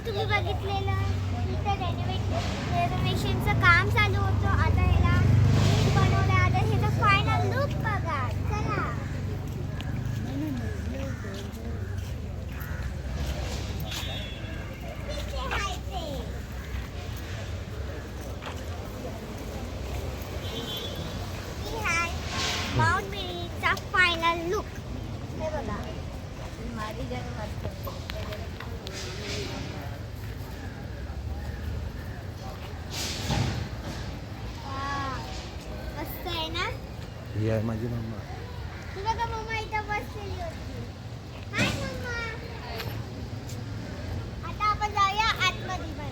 तुम्ही बघितलेलं इथं रेनोव्हेशनचं काम चालू होतं. आता ह्याला नीट बनवलं. आता ह्याचा फायनल लुक बघा. चला इथे आहे ते. ही आहे माउंट मेरीचा फायनल लुक. हे बघा माझी जग मस्त. मस्त आहे ना. ही आहे माझी मम्मा. तू बघा मम्मा इथं बसलेली होती. हाय मम्मा. आता आपण जाऊया आतमध्ये पण.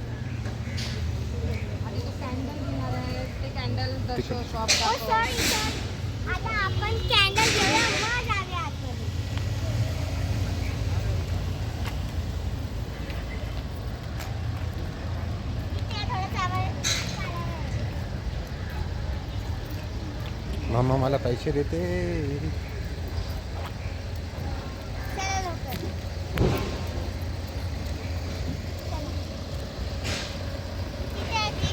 आणि तो कॅन्डल घेणार आहे ते कॅन्डल शॉप ओ सॉरी सॉरी. आता आपण कॅन्डल घेऊया मग जाऊया आतमध्ये. इथे थोडं चालायला. मम्मा मला पैसे देते. चला लवकर. चला. इथे आहे ते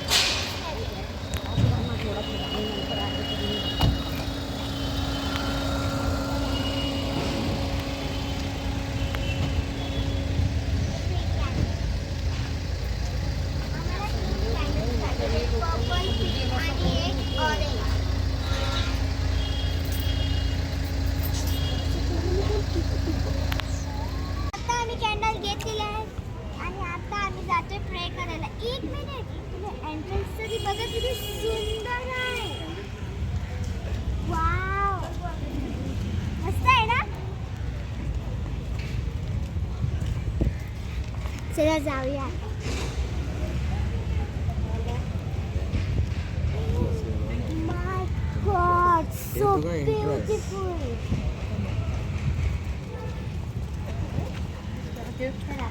आम्हाला 3 कॅन्डल्स लागले. पर्पल, पिंक आणि एक ऑरेंज. आता आम्ही कॅन्डल घेतलेले आहेत आणि आता आम्ही जातोय प्रे करायला. 1 मिनिट. तुम्ही एंट्रन्स तरी बघा किती सुंदर आहे. वाव मस्त आहे ना. चला जाऊया. माय गॉड सो तुझा entrance. ब्युटिफुल. चला.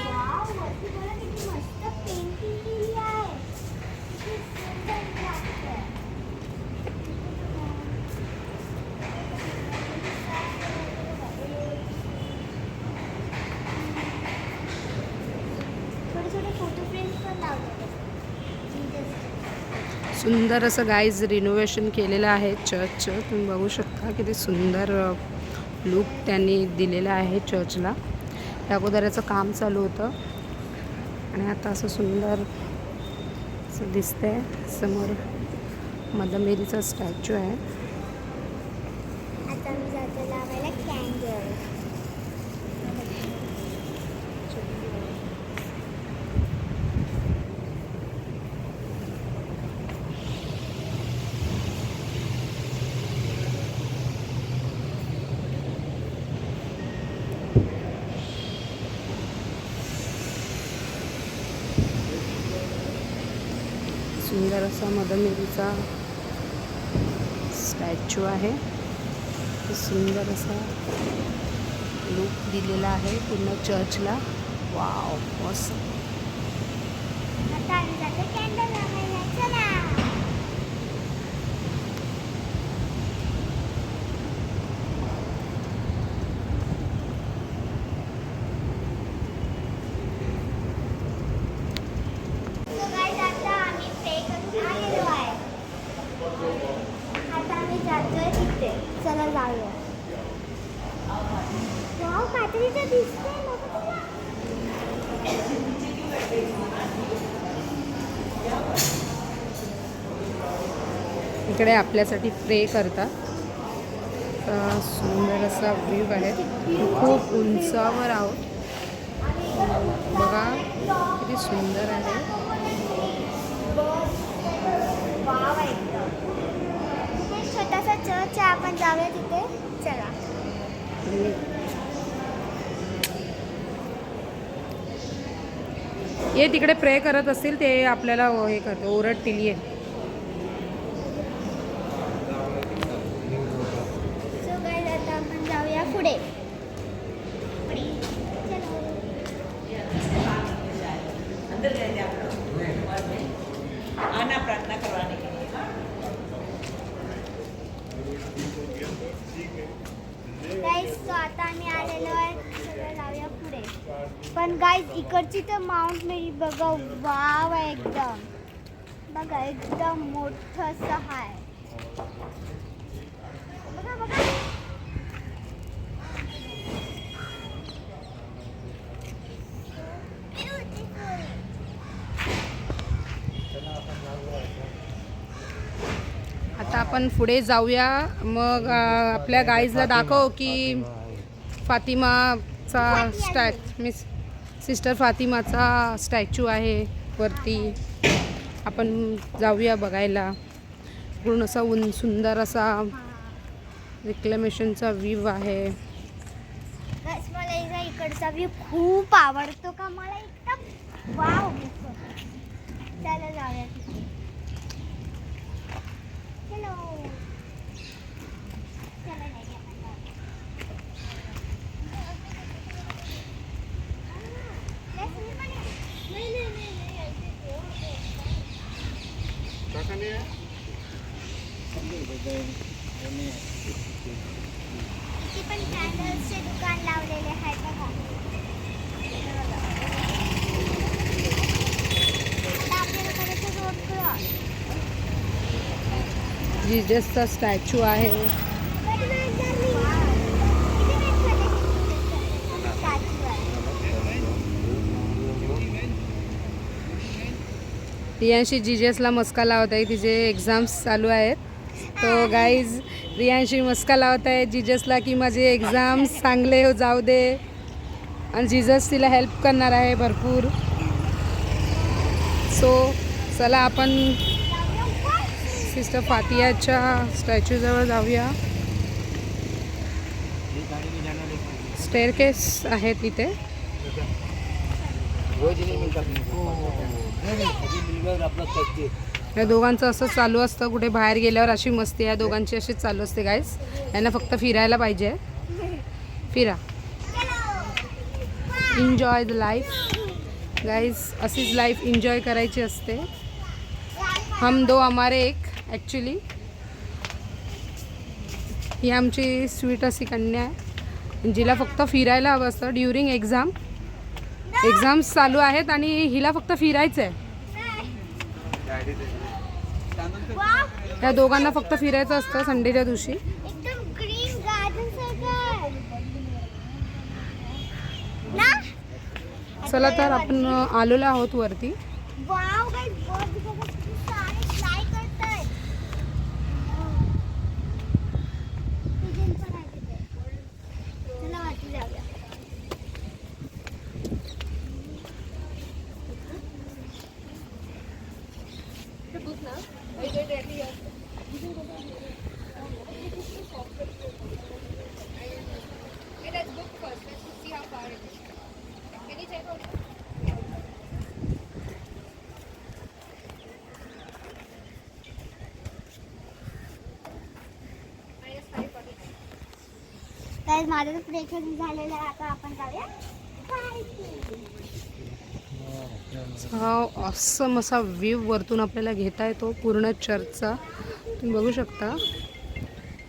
वाव वरती बघा किती मस्त पेंटिंग केली आहे. किती सुंदर वाटतंय. छोटे छोटे फोटो फ्रेम्स पण लावलेले आहेत. सुंदर असं गाईज रिनोव्हेशन केलेलं आहे चर्चचं. तुम्ही बघू शकता किती सुंदर लुक त्यांनी दिलेला आहे चर्चला. त्या अगोदर याचं काम चालू होतं आणि आता असं सुंदर असं दिसतंय. समोर मदर मेरीचा स्टॅच्यू आहे. आता मी जाते लावायला कॅन्डल. सुंदर असा मदर मेरीचा स्टॅच्यू आहे. सुंदर असा लुक दिलेला आहे पूर्ण चर्चला. वाव मस्त. आता आम्ही जाते कॅन्डल लावायला. चला. So guys, आता आम्ही प्रे करून आलेलो आहे. आता आम्ही जातोय तिथे. चला जाऊया. वाव कात्रीचं दिसतंय बघा तुला. इकडे आपल्यासाठी प्रे करतात. सुंदर असा व्ह्यू आहे. खूप उंचावर आहोत. बघा किती सुंदर आहे. वाव एकदम. तिथे एक छोटासा चर्च आहे. आपण जाऊया तिथे. चला. ये तिकडे प्रे करत असतील ते आपल्याला हे करतो ओरडतील. ये सो गाइस आता आपण जाऊया पुढे. आना प्रार्थना करवाने के लिए। गाईज तो आता आम्ही आलेलो आहे सगळं जाऊया पुढे. पण गाईज इकडची तर माउंट मेरी बघा, वाव आहे एकदम. बघा एकदम मोठं असं आहे. बघा बघा. आता आपण पुढे जाऊया. मग आपल्या गाईजला दाखव की फातिमाचा मिस सिस्टर फातिमाचा स्टॅच्यू आहे वरती. आपण जाऊया बघायला. पूर्ण असा सुंदर असा रिक्लेमेशनचा व्ह्यू आहे. गाईज मला इकडचा व्ह्यू खूप आवडतो का मला एकदम वाव दिसतो. चला जाऊया तिथे. चलो चला नाही इथे पण कॅन्डल्सचे दुकान लावलेले आहे बघा. आता आपल्याला करायचं रोड क्रॉस. जीजसचा स्टॅच्यू आहे. रियांशी जीजसला मस्का लावत आहे. तिचे एक्झाम्स चालू आहेत. तो गाईज रियांशी मस्का लावत आहे जीजसला की माझे एक्झाम्स चांगले हो जाऊ दे. आणि जीजस तिला हेल्प करणार आहे भरपूर. सो चला आपण सिस्टर फातियाच्या स्टॅच्यूजवळ जाऊया. स्टेअरकेस आहे तिथे. या दोघांचं असं चालू असतं कुठे बाहेर गेल्यावर. अशी मस्ती या दोघांची अशीच चालू असते गाईज. यांना फक्त फिरायला पाहिजे. फिरा, एन्जॉय द लाईफ गाईज. अशीच लाईफ एन्जॉय करायची असते. हम दो हमारे एक. ॲक्च्युली ही आमची स्वीट अशी कन्या आहे जिला फक्त फिरायला हवं असतं ड्युरिंग एक्झाम्स चालू आहेत आणि हिला फक्त फिरायचं आहे. या दोघांना फक्त फिरायचं असतं संडेच्या दिवशी. एकदम ग्रीन गार्डन सारखं ना. चला तर आपण आलेलो आहोत वरती. वाव गाइस, बर्ड बघा किती सारे फ्लाय करतायत. पिजन पण आहे तिथे. चला वरती जाऊया. गाइस माझं तर प्रेक्षण झालेलं आहे. आता आपण जाऊया. हा ऑसम असा व्ह्यू वरतून आपल्याला घेता येतो पूर्ण चर्चचा. तुम्ही बघू शकता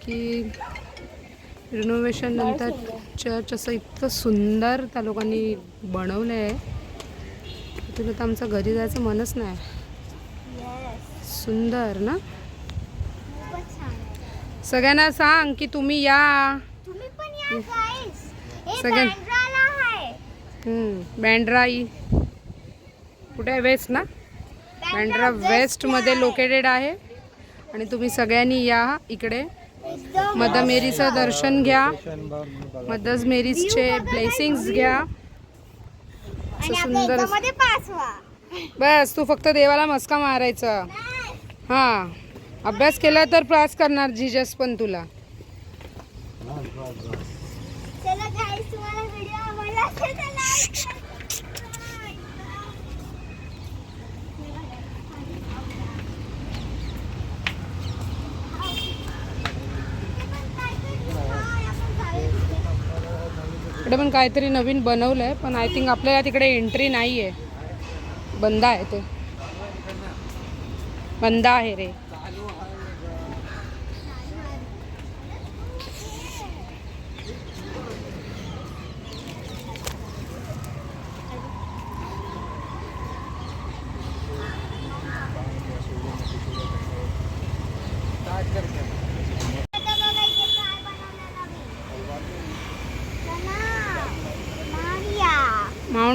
की रिनोव्हेशन नंतर चर्च असं इतकं सुंदर त्या लोकांनी बनवलं आहे. तुला तर आमचं घरी जायचं मनच नाही. सुंदर ना. खूपच छान आहे. सगळ्यांना सांग की तुम्ही या. तुम्ही पण या गाइस. हे सगळ्यां- बँड्राला आहे. बँड्रा कुठे आहे? वेस्ट ना. बँड्रा वेस्टमध्ये लोकेटेड आहे. आणि तुम्ही सगळ्यांनी या इकडे. एकदम मदर मेरीचं दर्शन घ्या. मदर मेरीजचे ब्लेसिंग्स घ्या. आणि आपल्या सुंदर. एक्झाममध्ये पास व्हा. बस तू फक्त देवाला मस्का मारायचा. हां, अभ्यास केला तर पास करणार जीजस पण तुला. चला गाइस, तुम्हाला व्हिडिओ आवडला असेल तर लाईक करा. इकडे पण काहीतरी नवीन बनवलं आहे पण आय थिंक आपल्याला तिकडे एंट्री नाही आहे. बंद आहे ते. बंद आहे रे.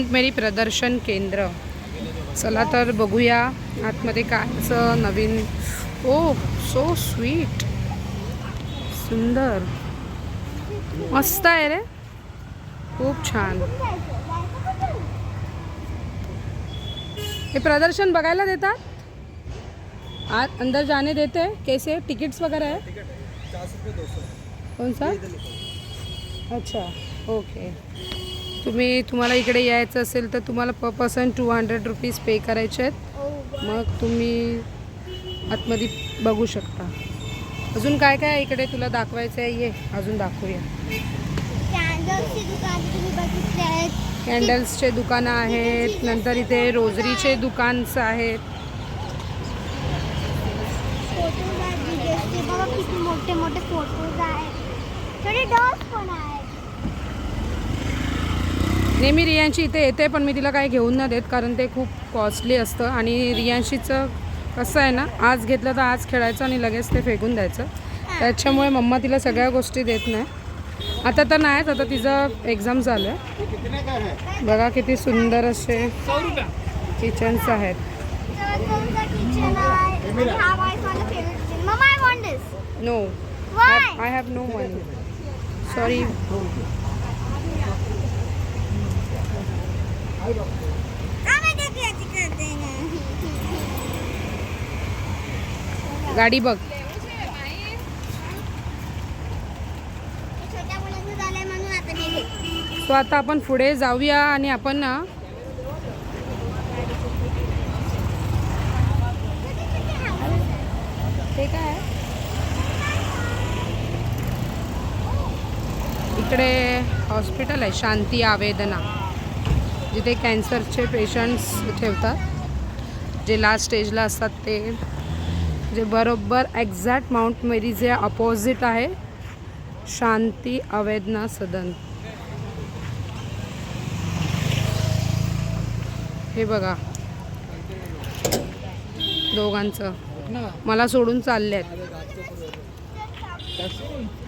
माउंट मेरी प्रदर्शन केंद्र. चला तर बघूया आतमध्ये काय असं नवीन. ओ सो स्वीट, सुंदर, मस्त आहे रे, खूप छान. हे प्रदर्शन बघायला देतात, आज अंदर जाने देते हैं? कैसे टिकट्स वगैरह है? कौन सा? अच्छा, ओके. तुम्हाला इकडे यायचं असेल तर तुम्हाला पर पर्सन 200 रुपीज पे करायचे आहेत. मग तुम्ही आतमध्ये बघू शकता. अजून काय काय इकडे तुला दाखवायचं आहे? ये अजून दाखवूया. कॅन्डल्सचे दुकानं आहेत, नंतर इथे रोजरीचे दुकान्स आहेत. बघा किती मोठे मोठे फोटोज आहेत, थोडे डॉल्स पण आहेत. नेहमी रियांशी इथे येते, पण मी तिला काही घेऊन नाही देत कारण ते खूप कॉस्टली असतं. आणि रियांशीचं कसं आहे ना, आज घेतलं तर आज खेळायचं आणि लगेच ते फेकून द्यायचं. त्याच्यामुळे मम्मा तिला सगळ्या गोष्टी देत नाही. आता तर नाहीच, आता तिचं एक्झाम चालू आहे. बघा किती सुंदर असे किचन्स आहेत. No, I have no money. Sorry. गाडी बघ. सो आता आपण पुढे जाऊया आणि आपण ना ते काय आहे इकडे हॉस्पिटल आहे, शांती आवेदना, जिथे कॅन्सरचे पेशंट्स ठेवतात, जे लास्ट स्टेजला असतात ते. जे बरोबर एक्झॅक्ट माउंट मेरीचे अपोजिट आहे शांती आवेदना सदन. हे बघा दोघांचं मला सोडून चालले आहेत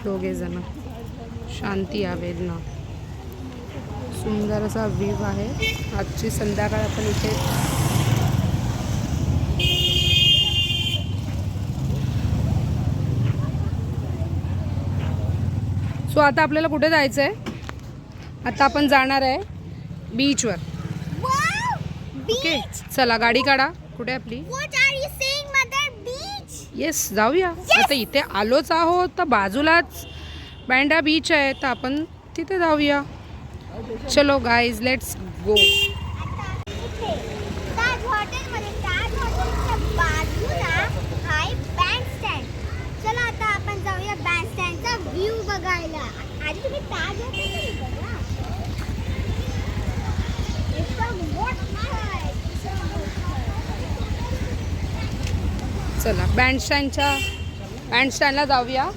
दोघे जण. शांती आवेदना, सुंदर असा व्ह्यू आहे. आजची संध्याकाळ आपण इथे सो आता आपल्याला कुठे जायचं आहे? आता आपण जाणार आहे बीचवर. ओके चला गाडी काढा. कुठे आपली? येस जाऊया. आता इथे आलोच आहोत तर बाजूलाच बँड्रा बीच आहे, तर आपण तिथे जाऊया. चलो गाईज लेट्स गो. चला आता आपण जाऊया बँड स्टँडचा व्ह्यू बघायला. आधी तुम्ही ताज हॉटेल बघा, एकदम मोठा आहे. चला बँड स्टँडला जाऊया.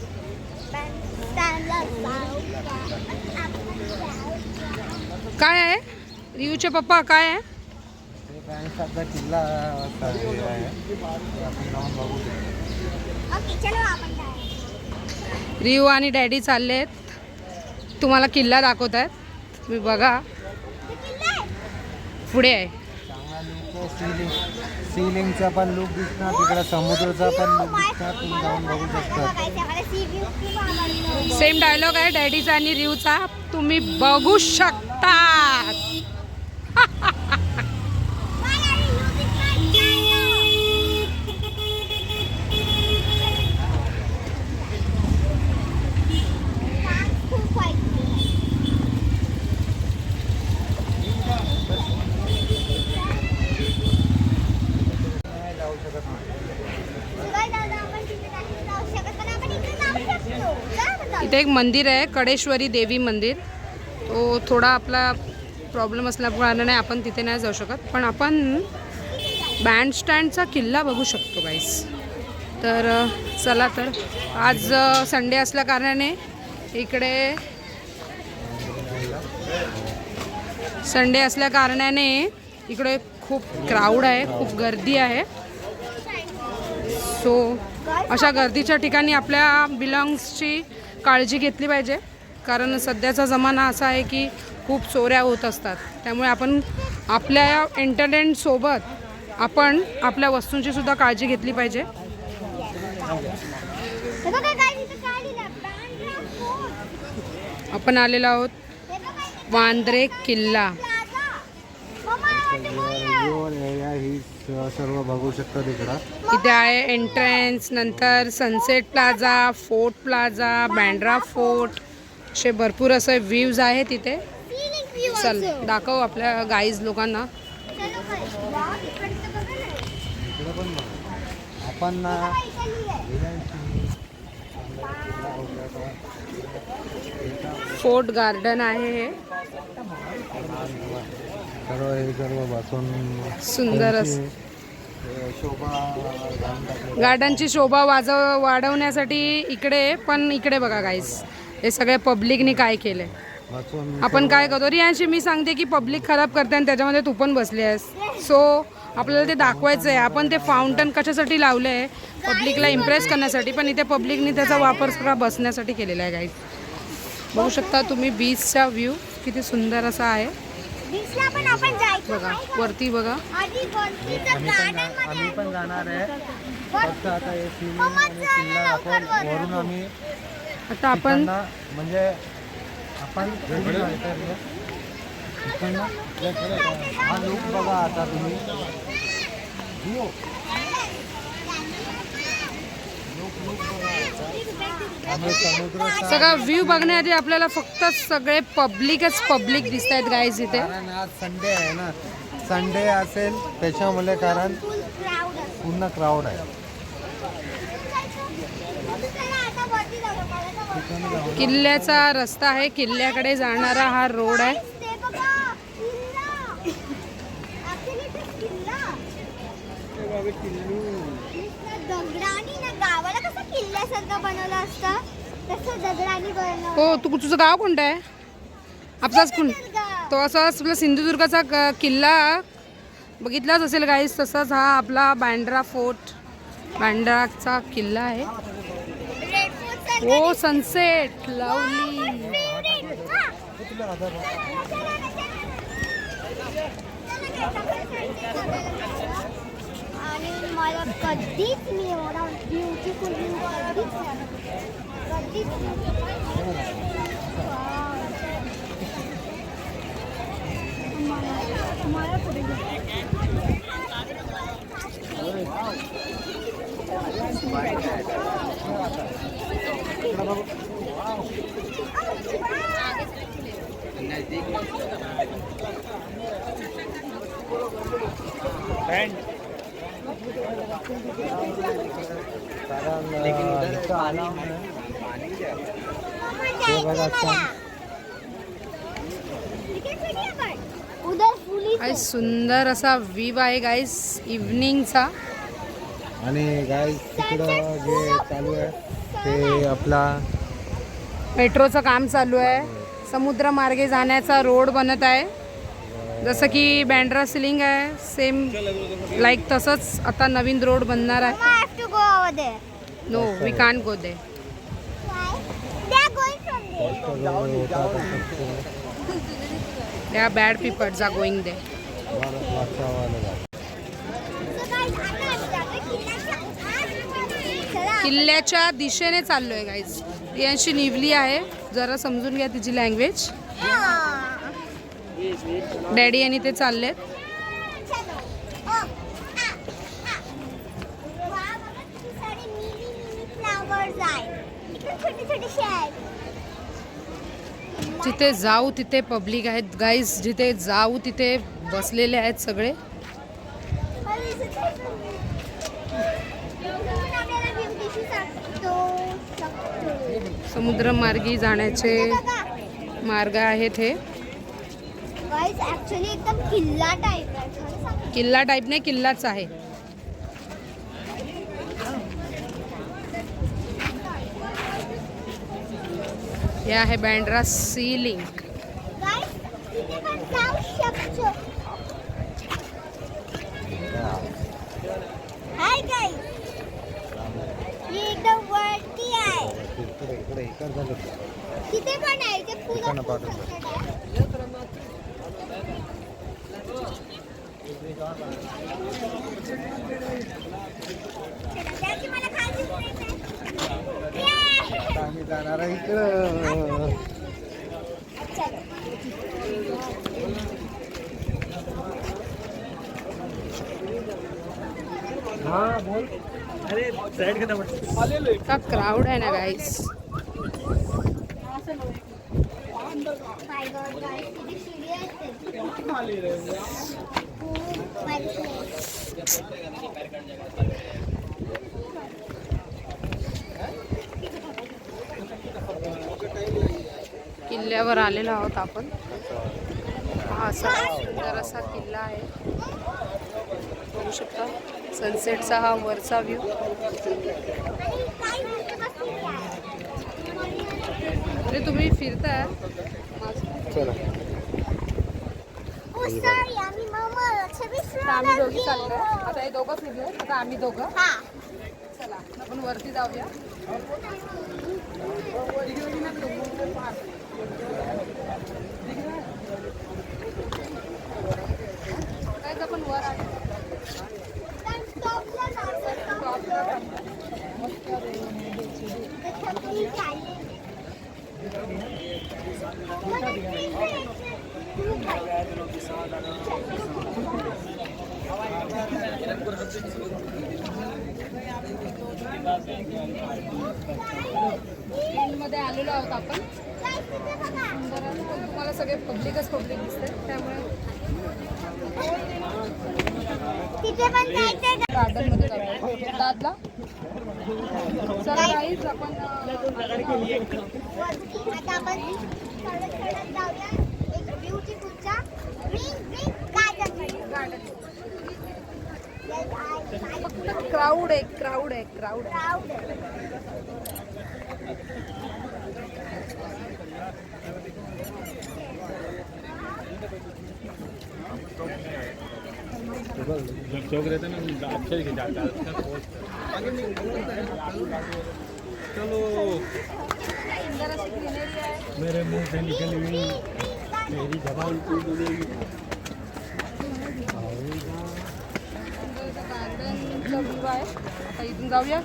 काय आहे रियूचे पप्पा, काय आहे? बँडचा किल्ला आहे, आपण जाऊन बघू. ओके चलो आपण जाऊया. रियू आणि डॅडी चालले आहेत, तुम्हाला किल्ला दाखवत आहेत. तुम्ही बघा पुढे आहे. सीलिंगचा पण लुक दिसणार, तिकडे समुद्राचा पण लुक दिसणार, तुम्ही जाऊन बघू शकता. सेम डायलॉग आहे डॅडीचा आणि रियूचा, तुम्ही बघू शकता. इथे एक मंदिर आहे कडेश्वरी देवी मंदिर. तो थोडा आपला प्रॉब्लेम असल्याकारणाने आपण तिथे नाही जाऊ शकत, पण आपण बँडस्टँडचा किल्ला बघू शकतो गाईस. तर चला, तर आज संडे असल्याकारणाने इकडे खूप क्राऊड आहे, खूप गर्दी आहे. सो अशा गर्दीच्या ठिकाणी आपल्या बिलॉंग्सची काळजी घेतली पाहिजे. कारण सध्याचा जमाना असा आहे की खूप चोऱ्या होत असतात. त्यामुळे आपण आपल्या एंटरटेनमेंटसोबत आपण आपल्या वस्तूंची सुद्धा काळजी घेतली पाहिजे. हे बघा guys, इथं काय लिहिलंय? बांद्रा फोर्ट. आपण आलेलो आहोत हे बघा इथे वांद्रे किल्ला. Plaza. Mama, I want to go here. Viewer area ही सर्व बघू शकता तिकडं. इथे आहे एंट्रन्स, नंतर sunset plaza, fort plaza, Bandra fort, असे भरपूर असे व्ह्यूज आहेत तिथे. Scenic view चल also. दाखव आपल्या गाईज लोकांना. चलो guys. वाव, इकडचं बघा ना. इकडे पण बघा. आपण बघा इथे लिहिलंय. फोर्ट गार्डन आहे हे. सर्व बसून सुंदर असं त्यांची शोभा घालून टाकली. गार्डनची शोभा वाढवण्यासाठी इकडे पण इकडे बघा गाईज, हे सगळे पब्लिकनी काय केलंय. बसून आपण काय करतो रियांशी, मी सांगते की पब्लिक खराब करते आणि त्याच्यामध्ये तू पण बसली आहेस. सो आपल्याला ते दाखवायचं आहे. आपण ते फाउंटन कशासाठी लावलं आहे? पब्लिकला इम्प्रेस करण्यासाठी, पण इथे पब्लिकनी त्याचा वापर सगळा बसण्यासाठी केलेला आहे गाईज. बघू शकता तुम्ही बीचचा व्ह्यू किती सुंदर असा आहे. बीचला पण आपण जायचं बघा नाही का? वरती बघा. आधी वरतीचं garden मध्ये आम्ही पण जाणार आहे. वर- फक्त आता हे सीन मम्मा, आणि चल किल्ला ना लवकर दाखवून वर. वरून आम्ही आता आपण तिकडनं म्हणजे आपण इकडनं हा लुक बघा आता तुम्ही. आम्ही समुद्र सगळा व्ह्यू बघण्याआधी आपल्याला फक्त सगळे पब्लिकच पब्लिक दिसत आहेत गाईज इथे. कारण आज संडे आहे ना, संडे असेल त्याच्यामुळे कारण full crowd असतं. पूर्ण क्राऊड आहे. चला आता वरती जाऊया. मला तर वरती किल्ल्याचा रस्ता आहे, किल्ल्याकडे जाणारा हा रोड आहे. Guys, ते बघा, किल्ला. Actually ते किल्ला. नुसतं दगडानी ना, गावाला कसं किल्ल्यासारखं बनवलं असतं तसं दगडानी बनवलं. हो, तुझं गाव कोणतं आहे? आपलाच कोण? सिंधुदुर्ग. तो असाच आपला सिंधुदुर्गाचा किल्ला बघितलाच असेल गाईज. तसाच हा आपला बँड्रा फोर्ट, बँड्राचा किल्ला आहे. Red Fort सारखं हो सनसेट लवली. favorite. आणि मला कधीच मी एवढा ब्युटिफुल व्ह्यू कधीच मला पुढे काय सुंदर असा व्ह्यू आहे गाईज इव्हनिंगचा. आणि गाईज तिकडं जे चालू आहे ते आपला मेट्रोचं काम चालू आहे. समुद्रमार्गे जाण्याचा रोड बनत आहे. जसं की बँड्रा सिलिंग आहे सेम लाईक तसंच आता नवीन रोड बनणार आहे. No we can't go there. They are bad people are going there. किल्ल्याच्या दिशेने चाललोय गाईज. यांशी निवली आहे, जरा समजून घ्या तिची लँग्वेज. डॅडी आणि ते चाललेत. जिथे जाऊ तिथे पब्लिक आहेत गाईज. जिथे जाऊ तिथे बसलेले आहेत सगळे. समुद्रमार्गी जाण्याचे मार्ग आहेत हे. ऍक्च्युली एकदम किल्ला टाईप आहे. किल्ला टाईप नाही, किल्लाच आहे. हे आहे Bandra sea link. Hi guys, हे एकदम वरती आहे. तिथे पण आहे तिकडनं पाठवतो. आता आम्ही जाणार आहे इकडं. हा बोल. अरे साइड के नंबर का क्राऊड आहे ना गाईस. किल्ल्यावर आलेलो आहोत आपण. हा असा सुंदर असा किल्ला आहे, बघू शकता. सनसेटचा हा वरचा व्ह्यू. अरे तुम्ही फिरताय. चला आता आम्ही दोघी चाललोय. आता हे दोघं फिरले, आता आम्ही दोघं. चला आपण वरती जाऊया. काय आपण वर आहे. मध्ये आलेलो आहोत आपण. सुंदर आहे, पण तुम्हाला सगळे पब्लिकच पब्लिक दिसते, त्यामुळे गार्डन मध्ये जातो दादला. चला गाईज आपण आता आपण जाऊया एक ब्युटीफुलच्या गार्डन. क्राऊड आहे, क्राऊड आहे, क्राऊड. जब चौक रहता है ना अच्छा ही जाता है. चलो सुंदर अशी ग्रीनरी आहे. मेरे मुंह से निकली हुई मेरी जबान को डुबेगी. गार्डनचा व्ह्यू आहे. आता इथून जाऊया.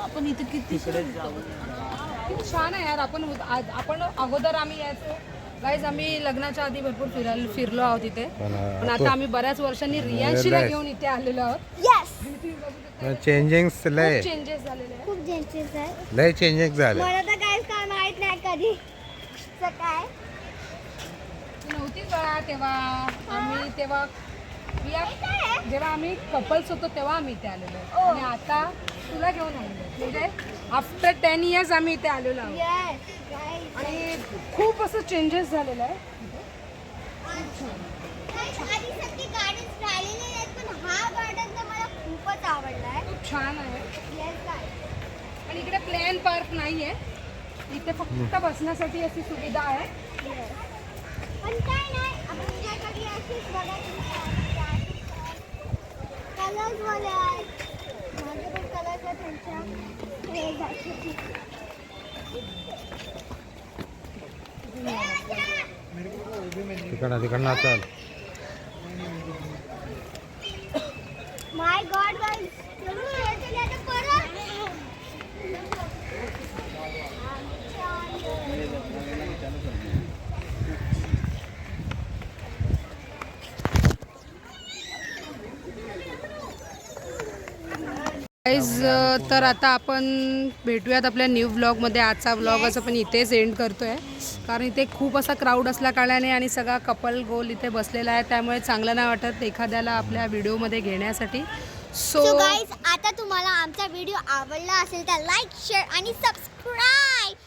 आपण इथे किती छान आहे यार. आपण अगोदर आम्ही यायचो गाईज. आम्ही लग्नाच्या आधी भरपूर फिरलो आहोत इथे, पण आता आम्ही बऱ्याच वर्षांनी रियांशीला घेऊन इथे आलेलो आहोत. चेंजिंग्स लय चेंजेस झालेले आहेत. खूप चेंजेस आहे. लय चेंजिंग झाले. मला तर काहीच काय माहित नाही कधी काय. तू नव्हतीच बघा तेव्हा. आम्ही तेव्हा जेव्हा आम्ही कपल्स होतो तेव्हा आम्ही इथे आलेलो, आणि आता तुला घेऊन आलेलो. म्हणजे आफ्टर 10 years आम्ही इथे आलेलो आहोत. Yes, guys. आणि खूप असं चेंजेस झालेलं आहे. Guys, आधी सगळे gardens राहिलेले आहेत, पण हा garden तर मला खूपच आवडलाय. खूप छान आहे. Yes, guys. आणि इकडे प्लेन पार्क नाही आहे, इथे फक्त बसण्यासाठी अशी सुविधा आहे. Yes. पण काय नाही, आपण त्यासाठी अशीच बघायची कलर्स वाले आहेत. माझे पण कलर्स आहेत त्यांच्या. हे जायचं. तिकडनं चल. माय गॉड गाइस, आता परत गाईज तर आता आपण भेटूयात आपल्या न्यू व्लॉगमध्ये. आजचा व्लॉग असं पण इथेच एंड करतो आहे, कारण इथे खूप असा क्राऊड असल्या कारणाने आणि सगळा कपल गोल इथे बसलेला आहे, त्यामुळे चांगलं नाही वाटत एखाद्याला आपल्या व्हिडिओमध्ये घेण्यासाठी. सो गाइस, आता तुम्हाला आमचा व्हिडिओ आवडला असेल तर लाईक, शेअर आणि सबस्क्राईब